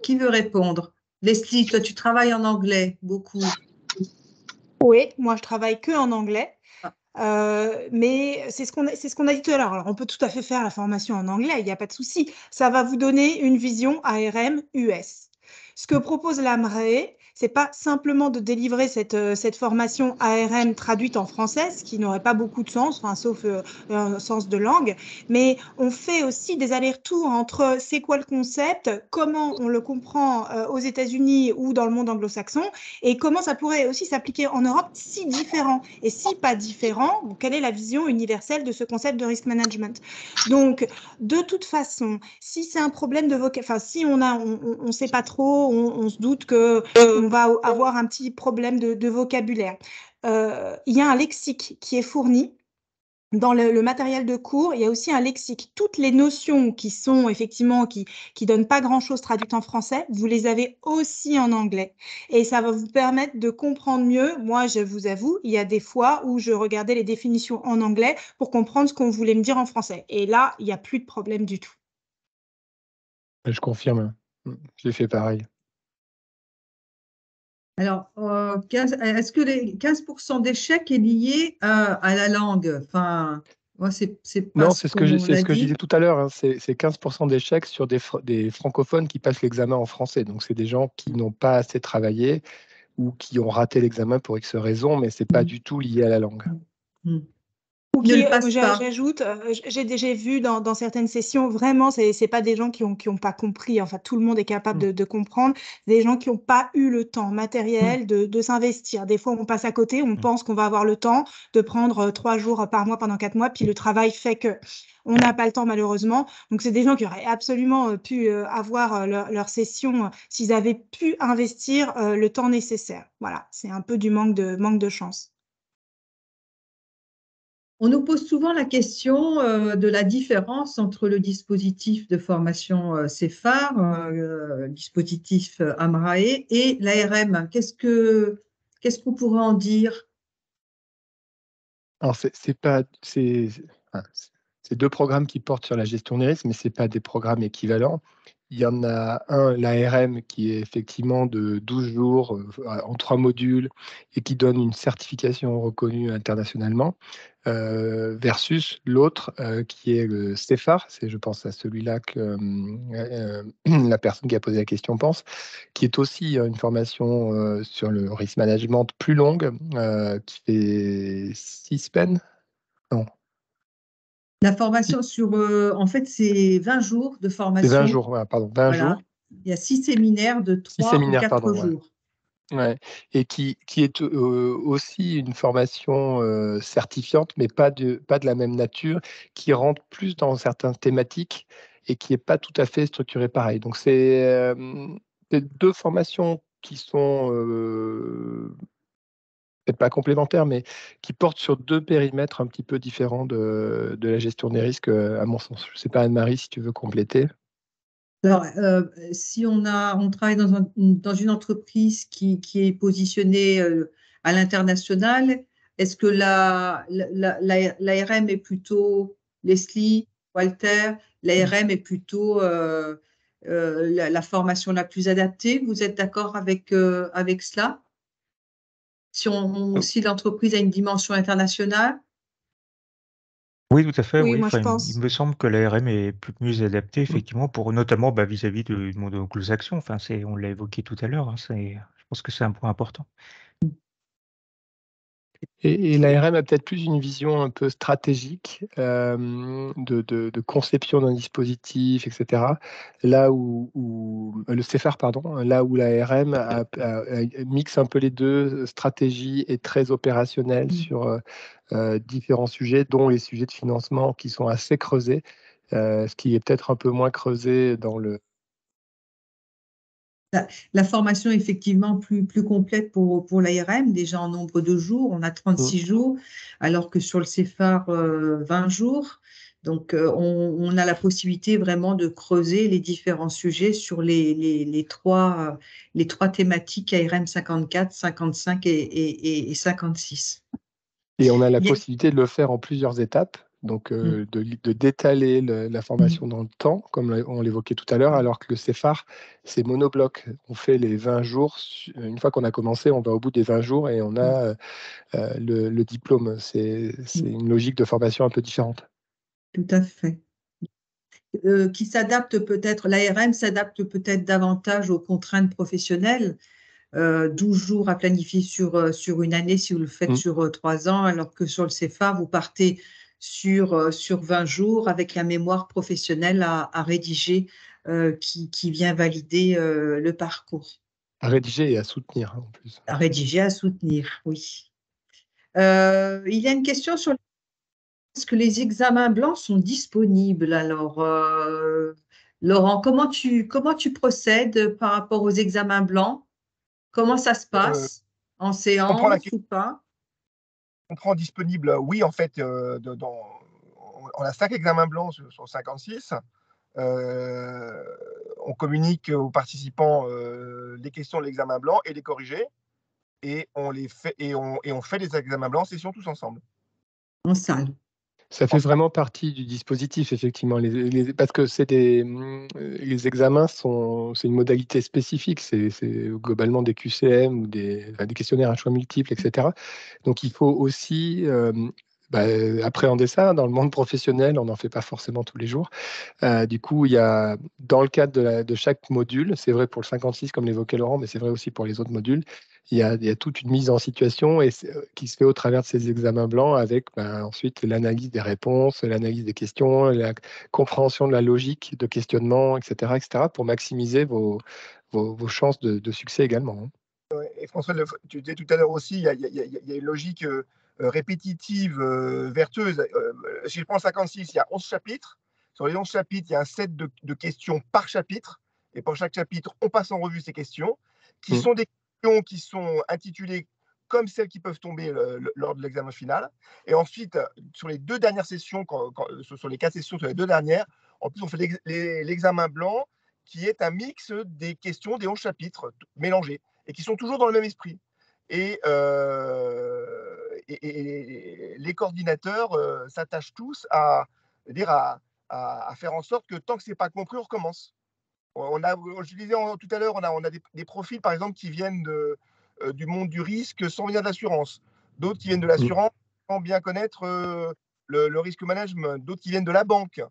Qui veut répondre? Leslie, toi, tu travailles en anglais beaucoup. Oui, moi, je travaille que en anglais. Mais c'est ce qu'on a dit tout à l'heure. Alors, on peut tout à fait faire la formation en anglais, il n'y a pas de souci. Ça va vous donner une vision ARM US. Ce que propose l'AMRAE, c'est pas simplement de délivrer cette formation ARM traduite en français, ce qui n'aurait pas beaucoup de sens, enfin, sauf un sens de langue, mais on fait aussi des allers-retours entre c'est quoi le concept, comment on le comprend aux États-Unis ou dans le monde anglo-saxon, et comment ça pourrait aussi s'appliquer en Europe si différent. Et si pas différent, quelle est la vision universelle de ce concept de risk management? Donc, de toute façon, si c'est un problème de vocabulaire, enfin, si on sait pas trop, on se doute qu'on va avoir un petit problème de vocabulaire. Il y a un lexique qui est fourni dans le matériel de cours. Il y a aussi un lexique. Toutes les notions qui sont effectivement, qui donnent pas grand-chose traduites en français, vous les avez aussi en anglais. Et ça va vous permettre de comprendre mieux. Moi, je vous avoue, il y a des fois où je regardais les définitions en anglais pour comprendre ce qu'on voulait me dire en français. Et là, il n'y a plus de problème du tout. Je confirme. J'ai fait pareil. Alors, est-ce que les 15% d'échecs est lié à la langue? Enfin, moi, c'est pas Non, ce c'est ce qu'on que je a dit. disais tout à l'heure. Hein. C'est 15% d'échecs sur des francophones qui passent l'examen en français. Donc, c'est des gens qui n'ont pas assez travaillé ou qui ont raté l'examen pour X raisons, mais c'est pas du tout lié à la langue. Mm. Ou Ne qui, le passe pas. j'ajoute, j'ai vu dans certaines sessions, vraiment, c'est pas des gens qui ont pas compris. Enfin, tout le monde est capable de comprendre. Des gens qui n'ont pas eu le temps matériel de s'investir. Des fois, on passe à côté, on pense qu'on va avoir le temps de prendre 3 jours par mois pendant 4 mois, puis le travail fait que on n'a pas le temps malheureusement. Donc, c'est des gens qui auraient absolument pu avoir leur session s'ils avaient pu investir le temps nécessaire. Voilà, c'est un peu du manque de chance. On nous pose souvent la question de la différence entre le dispositif de formation CEFAR, dispositif AMRAE, et l'ARM. Qu'est-ce qu'on pourrait en dire? Alors, c'est 2 programmes qui portent sur la gestion des risques, mais ce n'est pas des programmes équivalents. Il y en a un, l'ARM, qui est effectivement de 12 jours en 3 modules et qui donne une certification reconnue internationalement, versus l'autre qui est le CEFAR. Je pense à celui-là que la personne qui a posé la question pense, qui est aussi une formation sur le risk management plus longue, qui fait 6 semaines. Non, La formation en fait, c'est 20 jours de c'est 20 formation. jours, voilà, pardon, 20 Voilà. jours. Il y a 6 séminaires de 6 3 ou séminaires, 4 pardon, ouais. jours. Ouais. Et qui est aussi une formation certifiante, mais pas de la même nature, qui rentre plus dans certaines thématiques et qui n'est pas tout à fait structurée pareil. Donc, c'est 2 formations qui sont peut-être pas complémentaires, mais qui portent sur 2 périmètres un petit peu différents de la gestion des risques, à mon sens. Je ne sais pas, Anne-Marie, si tu veux compléter. Alors, si on travaille dans une entreprise qui est positionnée à l'international, est-ce que l'ARM est plutôt Leslie, Walter, l'ARM est plutôt la formation la plus adaptée? Vous êtes d'accord avec cela? Si l'entreprise a une dimension internationale? Oui, tout à fait, Oui, oui. moi je Enfin, il pense. me semble que l'ARM est mieux adapté, effectivement, pour notamment vis-à-vis du monde anglo-saxon. Enfin, on l'a évoqué tout à l'heure. Hein, je pense que c'est un point important. Et l'ARM a peut-être plus une vision un peu stratégique de conception d'un dispositif, etc. Là où le CEFAR, pardon, là où l'ARM mixe un peu les deux, stratégie et très opérationnelle sur différents sujets, dont les sujets de financement qui sont assez creusés, ce qui est peut-être un peu moins creusé dans le... La formation est effectivement plus complète pour l'ARM, déjà en nombre de jours. On a 36 jours, alors que sur le CEFAR, 20 jours. Donc, on a la possibilité vraiment de creuser les différents sujets sur les trois thématiques ARM 54, 55 et 56. Et on a la Il y a- possibilité de le faire en plusieurs étapes, donc de d'étaler la formation dans le temps, comme on l'évoquait tout à l'heure, alors que le CEFAR, c'est monobloc. On fait les 20 jours, une fois qu'on a commencé, on va au bout des 20 jours et on a le diplôme. C'est une logique de formation un peu différente. Tout à fait. qui s'adapte peut-être, l'ARM s'adapte peut-être davantage aux contraintes professionnelles. 12 jours à planifier sur une année si vous le faites sur 3 ans, alors que sur le CFA, vous partez sur 20 jours avec la mémoire professionnelle à rédiger qui vient valider le parcours. À rédiger et à soutenir, en plus. À rédiger, à soutenir, oui. Il y a une question sur est-ce que les examens blancs sont disponibles? Alors, Laurent, comment tu procèdes par rapport aux examens blancs? Comment ça se passe? En Je comprends la séance question. ou pas? On prend disponible, oui, en fait, on a 5 examens blancs sur 56. On communique aux participants les questions de l'examen blanc et les corrigés. Et on fait les examens blancs en session tous ensemble. En salle. Ça fait vraiment partie du dispositif, effectivement, parce que les examens c'est une modalité spécifique, c'est globalement des QCM ou des questionnaires à choix multiples, etc. Donc il faut aussi appréhender ça. Dans le monde professionnel, on n'en fait pas forcément tous les jours. Du coup, il y a, dans le cadre de chaque module, c'est vrai pour le 56 comme l'évoquait Laurent, mais c'est vrai aussi pour les autres modules, il y a toute une mise en situation qui se fait au travers de ces examens blancs avec ensuite l'analyse des réponses, l'analyse des questions, la compréhension de la logique de questionnement, etc., pour maximiser vos chances de succès également. Ouais, et François, tu disais tout à l'heure aussi, il y a une logique répétitive, vertueuse. Si je prends 56, il y a 11 chapitres. Sur les 11 chapitres, il y a un set de questions par chapitre. Et pour chaque chapitre, on passe en revue ces questions, qui sont des questions qui sont intitulées comme celles qui peuvent tomber lors de l'examen final. Et ensuite, sur les 2 dernières sessions, sur les 4 sessions, sur les 2 dernières, en plus, on fait l'examen blanc, qui est un mix des questions des 11 chapitres mélangés, et qui sont toujours dans le même esprit. Et les coordinateurs s'attachent tous à faire en sorte que tant que ce n'est pas compris, on recommence. Je disais tout à l'heure, on a des profils, par exemple, qui viennent du monde du risque sans venir de l'assurance. D'autres qui viennent de l'assurance sans bien connaître le risque management. D'autres qui viennent de la banque.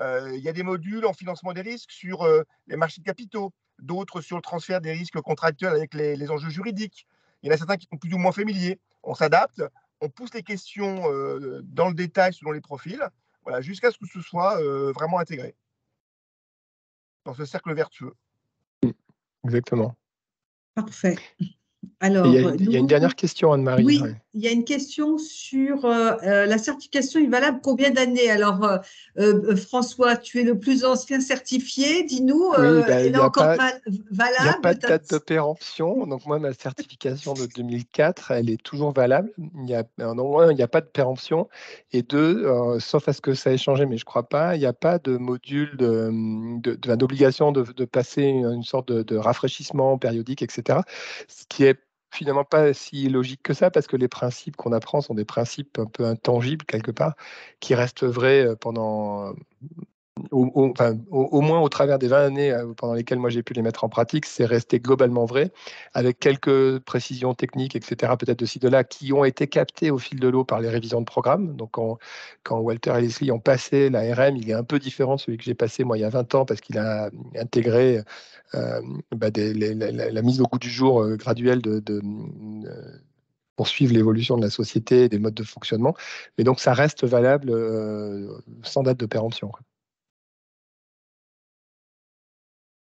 Il y a des modules en financement des risques sur les marchés de capitaux, d'autres sur le transfert des risques contractuels avec les enjeux juridiques. Il y en a certains qui sont plus ou moins familiers. On s'adapte, on pousse les questions dans le détail selon les profils, voilà, jusqu'à ce que ce soit vraiment intégré dans ce cercle vertueux. Exactement. Parfait. Alors, il y a une dernière question, Anne-Marie. Oui, il y a une question sur la certification est valable combien d'années? Alors, François, tu es le plus ancien certifié, dis-nous, elle est encore valable? Il n'y a pas de date de péremption. Donc, moi, ma certification de 2004, elle est toujours valable. Il n'y a pas de péremption. Et 2, sauf à ce que ça ait changé, mais je ne crois pas, il n'y a pas de module d'obligation de passer une sorte de rafraîchissement périodique, etc. Ce qui est finalement pas si logique que ça, parce que les principes qu'on apprend sont des principes un peu intangibles quelque part, qui restent vrais pendant au moins au travers des 20 années pendant lesquelles moi j'ai pu les mettre en pratique, c'est resté globalement vrai, avec quelques précisions techniques, etc., peut-être de ci, de là, qui ont été captées au fil de l'eau par les révisions de programme. Donc quand Walter et Leslie ont passé l'ARM, il est un peu différent de celui que j'ai passé moi il y a 20 ans, parce qu'il a intégré la mise au goût du jour graduelle pour suivre l'évolution de la société et des modes de fonctionnement. Mais donc ça reste valable sans date de péremption.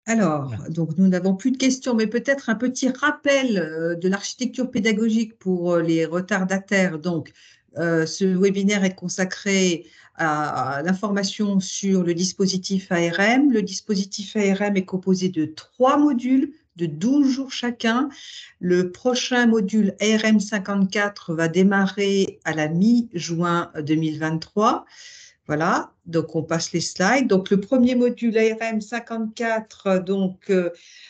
Alors, donc nous n'avons plus de questions, mais peut-être un petit rappel de l'architecture pédagogique pour les retardataires. Donc, ce webinaire est consacré à l'information sur le dispositif ARM. Le dispositif ARM est composé de 3 modules de 12 jours chacun. Le prochain module ARM 54 va démarrer à la mi-juin 2023. Voilà, donc on passe les slides. Donc le premier module ARM 54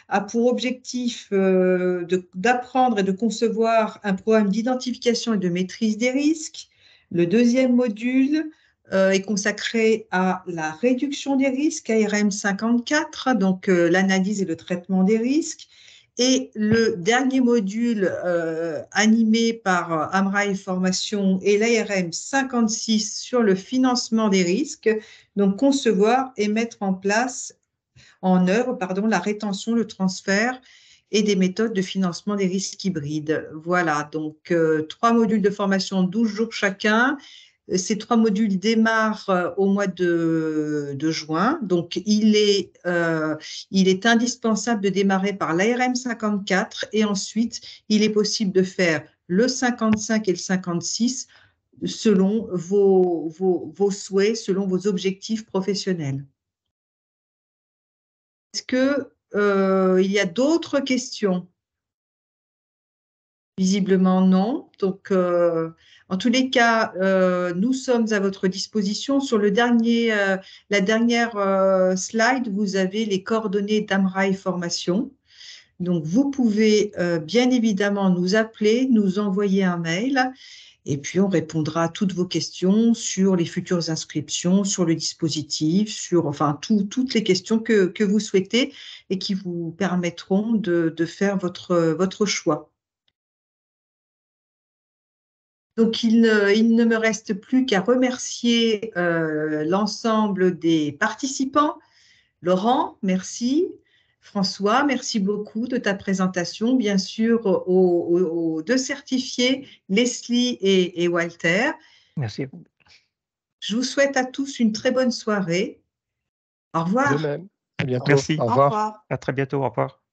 a pour objectif d'apprendre et de concevoir un programme d'identification et de maîtrise des risques. Le deuxième module est consacré à la réduction des risques, ARM 54, donc l'analyse et le traitement des risques. Et le dernier module animé par Amrail Formation et l'ARM 56 sur le financement des risques, donc concevoir et mettre en œuvre la rétention, le transfert et des méthodes de financement des risques hybrides. Voilà, donc 3 modules de formation, 12 jours chacun. Ces 3 modules démarrent au mois de juin. Donc, il est indispensable de démarrer par l'ARM 54 et ensuite, il est possible de faire le 55 et le 56 selon vos souhaits, selon vos objectifs professionnels. Est-ce qu'il y a d'autres questions? Visiblement non. Donc, en tous les cas, nous sommes à votre disposition. Sur la dernière slide, vous avez les coordonnées d'Amrail Formation. Donc, vous pouvez bien évidemment nous appeler, nous envoyer un mail, et puis on répondra à toutes vos questions sur les futures inscriptions, sur le dispositif, sur toutes les questions que vous souhaitez et qui vous permettront de faire votre choix. Donc, il ne me reste plus qu'à remercier l'ensemble des participants. Laurent, merci. François, merci beaucoup de ta présentation. Bien sûr, aux 2 certifiés, Leslie et Walter. Merci. Je vous souhaite à tous une très bonne soirée. Au revoir. De même. À bientôt. Merci. Au revoir. Au revoir. À très bientôt. Au revoir.